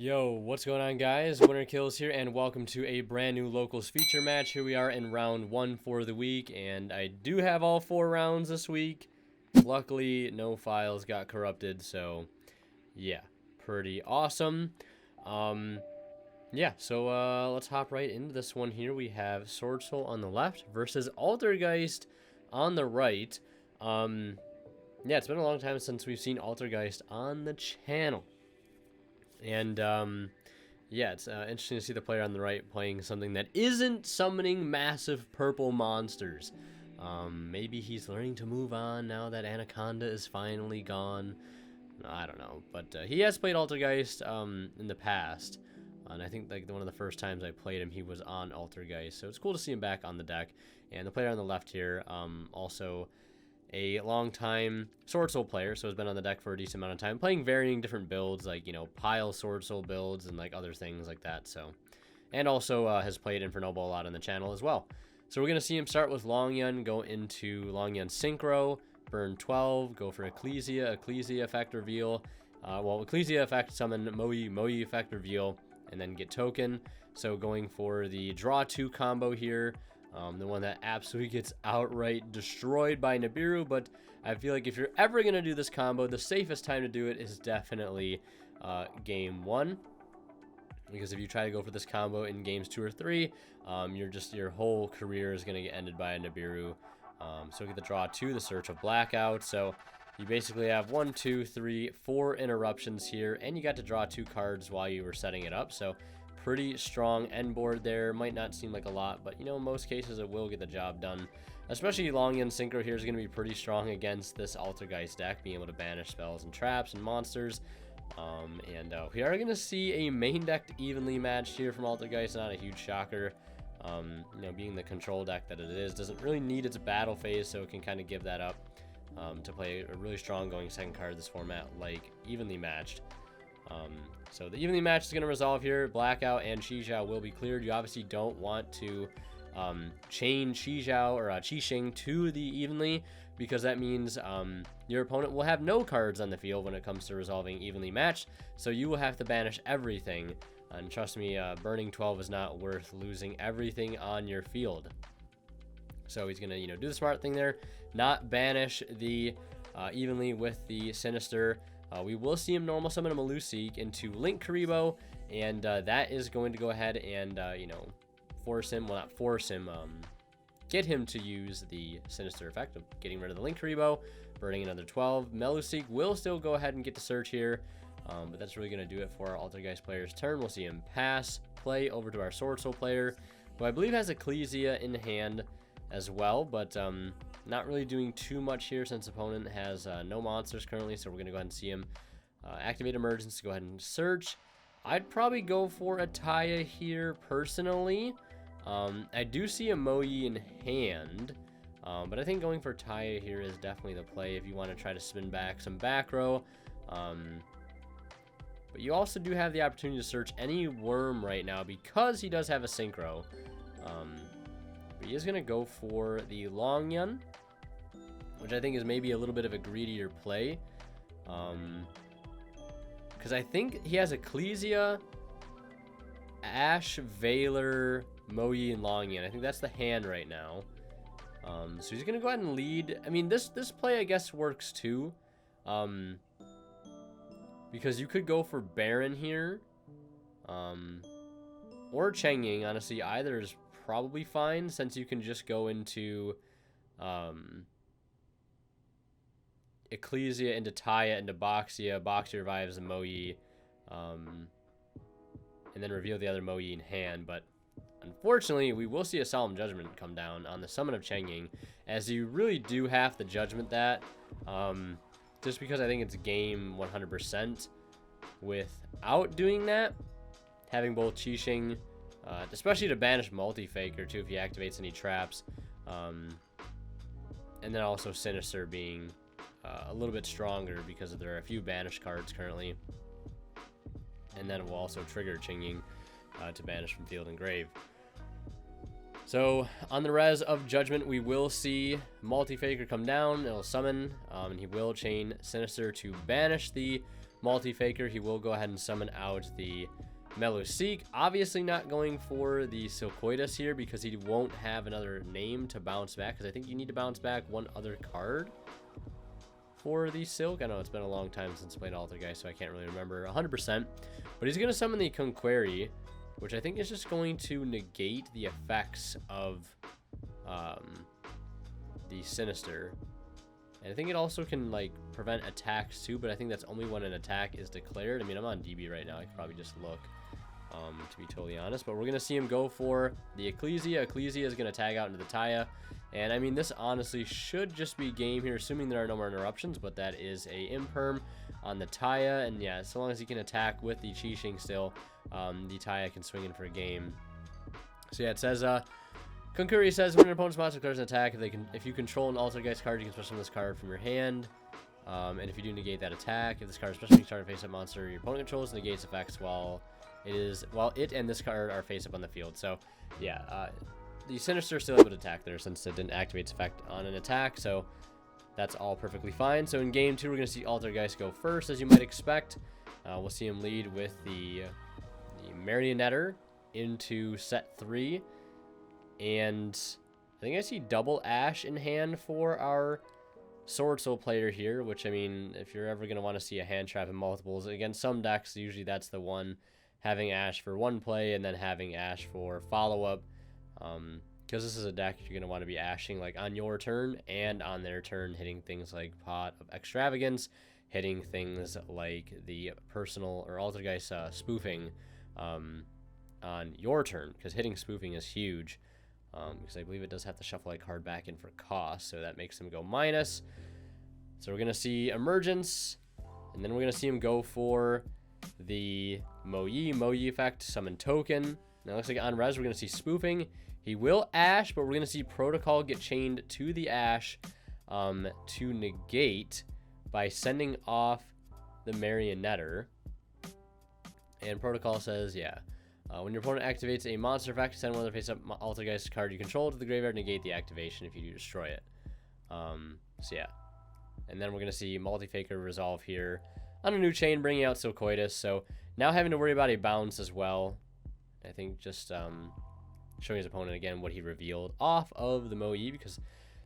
Yo, what's going on, guys? Winner Kills here, and welcome to a brand new locals feature match. Here we are in round 1 for the week, and I do have all 4 rounds this week. Luckily, no files got corrupted, so yeah, pretty awesome. Let's hop right into this one here. We have Swordsoul on the left versus Altergeist on the right. It's been a long time since we've seen Altergeist on the channel. And, it's interesting to see the player on the right playing something that isn't summoning massive purple monsters. Maybe he's learning to move on now that Anaconda is finally gone. I don't know. But he has played Altergeist in the past. And I think like one of the first times I played him, he was on Altergeist. So it's cool to see him back on the deck. And the player on the left here, also a long-time Swordsoul player, so has been on the deck for a decent amount of time, playing varying different builds, like, you know, pile Swordsoul builds and, like, other things like that, so. And also has played Infernoble a lot on the channel as well. So we're going to see him start with Longyun, go into Longyun Synchro, burn 12, go for Ecclesia effect reveal. Ecclesia effect summon Moi effect reveal, and then get token. So going for the draw 2 combo here. The one that absolutely gets outright destroyed by Nibiru, but I feel like if you're ever going to do this combo, the safest time to do it is definitely game 1. Because if you try to go for this combo in games 2 or 3, your whole career is going to get ended by a Nibiru. So we get the draw 2, the Search of Blackout. So you basically have 1, 2, 3, 4 interruptions here, and you got to draw 2 cards while you were setting it up. So pretty strong end board there. Might not seem like a lot, but you know, in most cases it will get the job done. Especially Longyun Synchro here is going to be pretty strong against this Altergeist deck, being able to banish spells and traps and monsters. We are going to see a main decked evenly matched here from Altergeist. Not a huge shocker. Being the control deck that it is, doesn't really need its battle phase, so it can kind of give that up to play a really strong going second card this format, like evenly matched. So the evenly match is going to resolve here. Blackout and Qizhao will be cleared. You obviously don't want to chain Qizhao or Qixing to the evenly, because that means your opponent will have no cards on the field when it comes to resolving evenly matched. So you will have to banish everything. And trust me, burning 12 is not worth losing everything on your field. So he's going to, do the smart thing there, not banish the evenly with the Sinister. We will see him normal summon a Malusik into Link Karibo, and that is going to go ahead and, force him, well, not force him, get him to use the Sinister effect of getting rid of the Link Karibo, burning another 12. Malusik will still go ahead and get to search here, but that's really going to do it for our Altergeist player's turn. We'll see him pass, play over to our Swordsoul player, who I believe has Ecclesia in hand as well, but not really doing too much here since opponent has no monsters currently, so we're going to go ahead and see him activate Emergence to go ahead and search. I'd probably go for a Taya here personally. I do see a Moi in hand, but I think going for Taya here is definitely the play if you want to try to spin back some back row. But you also do have the opportunity to search any worm right now because he does have a Synchro. But he is going to go for the Longyun, which I think is maybe a little bit of a greedier play. Because I think he has Ecclesia, Ash, Valor, Moi, and Longyun. I think that's the hand right now. So he's going to go ahead and lead. I mean, this play, I guess, works too. Because you could go for Baron here. Or Chengying, honestly. Either is probably fine, since you can just go into Ecclesia into Taya into Boxia. Boxia revives the Moi, and then reveal the other Moi in hand. But unfortunately, we will see a Solemn Judgment come down on the summon of Chengying, as you really do have to Judgment that, just because I think it's game 100% without doing that. Having both Qixing, especially to banish Multi-Faker too if he activates any traps, and then also Sinister being a little bit stronger because there are a few banished cards currently, and then it will also trigger Chengying to banish from field and grave. So on the res of Judgment, we will see Multi-Faker come down. It'll summon, and he will chain Sinister to banish the Multi-Faker, he will go ahead and summon out the Meluseek. Obviously not going for the Silcoitus here because he won't have another name to bounce back, because I think you need to bounce back one other card for the Silk. I know it's been a long time since I played Altergeist, so I can't really remember 100%. But he's going to summon the Conquery, which I think is just going to negate the effects of the Sinister. And I think it also can, like, prevent attacks too, but I think that's only when an attack is declared. I mean, I'm on DB right now. I could probably just look, to be totally honest. But we're going to see him go for the Ecclesia. Ecclesia is going to tag out into the Taya. And, I mean, this honestly should just be game here, assuming there are no more interruptions. But that is a imperm on the Taya. And, yeah, so long as he can attack with the Qixing still, the Taya can swing in for a game. So, yeah, it says... Conquery says when your opponent's monster declares an attack, if you control an Altergeist card, you can special this card from your hand. And if you do negate that attack, if this card is special target face-up monster your opponent controls, negates effects while it and this card are face-up on the field. So, yeah, the Sinister is still able to attack there since it didn't activate its effect on an attack. So that's all perfectly fine. So in game 2, we're going to see Altergeist go first, as you might expect. We'll see him lead with the Marionetter into set 3. And I think I see double Ash in hand for our Swordsoul player here, which, I mean, if you're ever going to want to see a hand trap in multiples, against some decks, usually that's the one, having Ash for one play and then having Ash for follow-up. Because this is a deck you're going to want to be ashing, like, on your turn and on their turn, hitting things like Pot of Extravagance, hitting things like the personal or Altergeist spoofing on your turn, because hitting spoofing is huge. Because I believe it does have to shuffle a card back in for cost, so that makes him go minus. So we're going to see Emergence, and then we're going to see him go for the Moyi effect, Summon Token. Now it looks like on res we're going to see Spoofing. He will Ash, but we're going to see Protocol get chained to the Ash to negate by sending off the Marionetter. And Protocol says, yeah. When your opponent activates a monster effect, send one of the face-up Altergeist card you control to the graveyard, negate the activation if you do destroy it. So yeah. And then we're going to see Multi-Faker resolve here on a new chain, bringing out Silcoitus. So now having to worry about a bounce as well. I think just showing his opponent again what he revealed off of the Moyi, because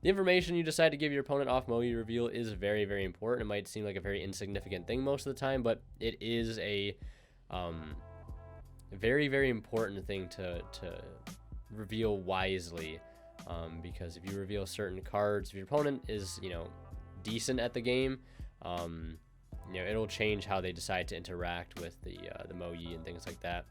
the information you decide to give your opponent off Moyi reveal is very, very important. It might seem like a very insignificant thing most of the time, but it is a... very, very important thing to reveal wisely, because if you reveal certain cards, if your opponent is, decent at the game, it'll change how they decide to interact with the Moyi and things like that.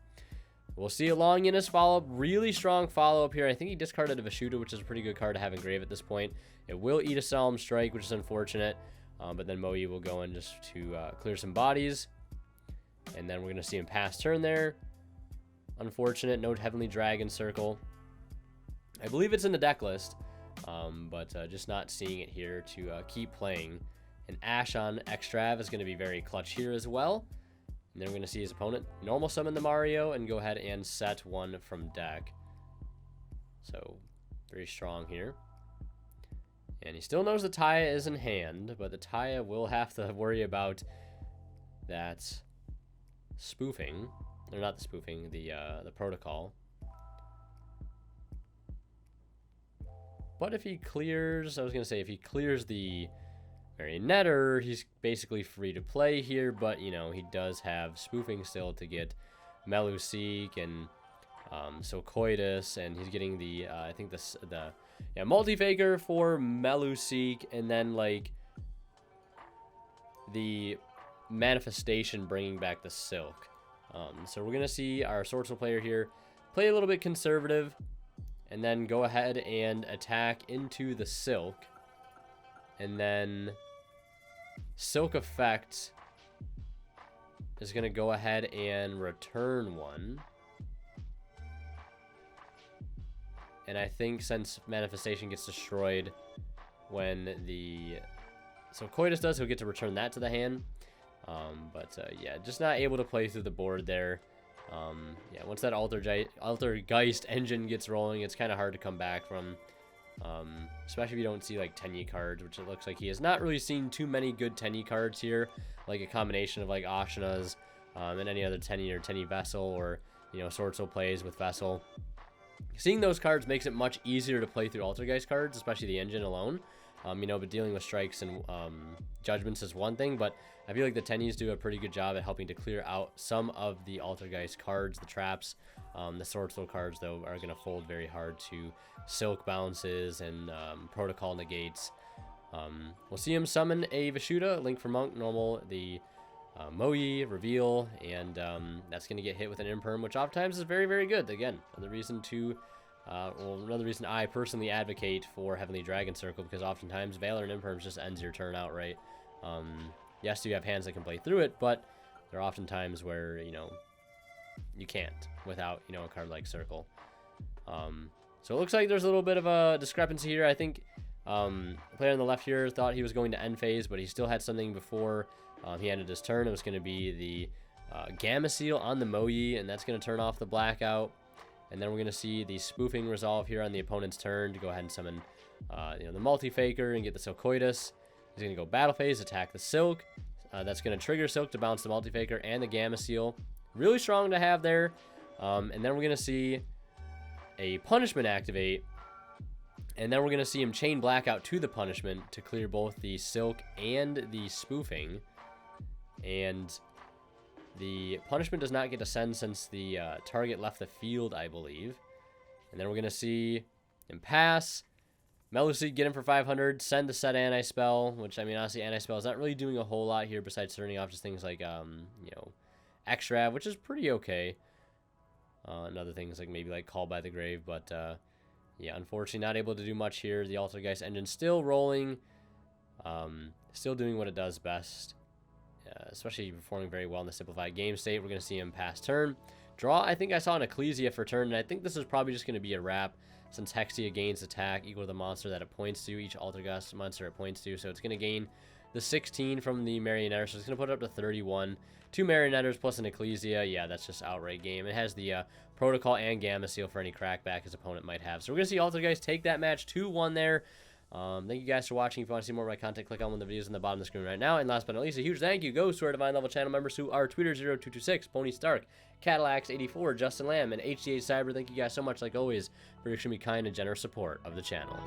We'll see a Long Innis follow-up, really strong follow-up here. I think he discarded a Vishuda, which is a pretty good card to have in grave at this point. It will eat a Solemn Strike, which is unfortunate, but then Moyi will go in just to clear some bodies, and then we're going to see him pass turn there. Unfortunate, no Heavenly Dragon Circle. I believe it's in the deck list, but just not seeing it here to keep playing. And Ash on Extrav is going to be very clutch here as well. And then we're going to see his opponent normal summon the Mario and go ahead and set one from deck. So, very strong here. And he still knows the Taya is in hand, but the Taya will have to worry about that spoofing. Or not the spoofing, the Protocol. But if he clears, I was going to say, if he clears the Marionetter, he's basically free to play here, but, he does have spoofing still to get Meluseek and Silcoitus, and he's getting the, I think the Multi-Faker for Meluseek, and then, like, the Manifestation bringing back the Silk. So we're going to see our Swordsoul player here play a little bit conservative and then go ahead and attack into the Silk. And then Silk effect is going to go ahead and return one. And I think since Manifestation gets destroyed when the Silcoitus does, he'll get to return that to the hand. Yeah, just not able to play through the board there. Yeah, once that Altergeist engine gets rolling, it's kind of hard to come back from. Especially if you don't see like Tenyi cards, which it looks like he has not really seen too many good Tenyi cards here, like a combination of like Ashina's and any other Tenyi or Tenyi Vessel, or Swordsoul plays with Vessel. Seeing those cards makes it much easier to play through Altergeist cards, especially the engine alone. But dealing with strikes and judgments is one thing, but I feel like the Tenyis do a pretty good job at helping to clear out some of the Altergeist cards, the traps. The Swordsoul cards, though, are going to fold very hard to Silk bounces and Protocol negates. We'll see him summon a Vishuda, Link for Monk, normal, the Moyi, reveal, and that's going to get hit with an Imperm, which oftentimes is very, very good. Again, another reason I personally advocate for Heavenly Dragon Circle, because oftentimes Valor and Imperms just ends your turn outright. Yes, you have hands that can play through it, but there are often times where, you can't without, a card like Circle. So it looks like there's a little bit of a discrepancy here. I think the player on the left here thought he was going to end phase, but he still had something before he ended his turn. It was going to be the Gamma Seal on the Moyi, and that's going to turn off the Blackout. And then we're going to see the Spoofing resolve here on the opponent's turn to go ahead and summon the Multi-Faker and get the Silkoidus. He's going to go Battle Phase, attack the Silk. That's going to trigger Silk to bounce the Multi-Faker and the Gamma Seal. Really strong to have there. And then we're going to see a Punishment activate. And then we're going to see him chain Blackout to the Punishment to clear both the Silk and the Spoofing. And the Punishment does not get to send since the target left the field, I believe. And then we're going to see him pass. Meluseed, get him for 500. Send the set Anti-Spell, which, I mean, honestly, Anti-Spell is not really doing a whole lot here besides turning off just things like, Extra, which is pretty okay. And other things like maybe like Call by the Grave, but, yeah, unfortunately not able to do much here. The Altergeist engine still rolling, still doing what it does best. Especially performing very well in the simplified game state. We're going to see him pass turn. Draw, I think I saw an Ecclesia for turn, and I think this is probably just going to be a wrap, since Hexia gains attack equal to the monster that it points to, each Altergeist monster it points to, so it's going to gain the 16 from the Marionetter, so it's going to put it up to 31. 2 Marionetters plus an Ecclesia, yeah, that's just outright game. It has the Protocol and Gamma Seal for any crackback his opponent might have. So we're going to see Altergeist take that match 2-1 there. Thank you guys for watching. If you want to see more of my content, click on one of the videos on the bottom of the screen right now. And last but not least, a huge thank you goes to our Divine Level channel members who are Tweeter0226, Pony Stark, Cadillacs84, Justin Lamb, and HDA Cyber. Thank you guys so much, like always, for your extremely kind and generous support of the channel.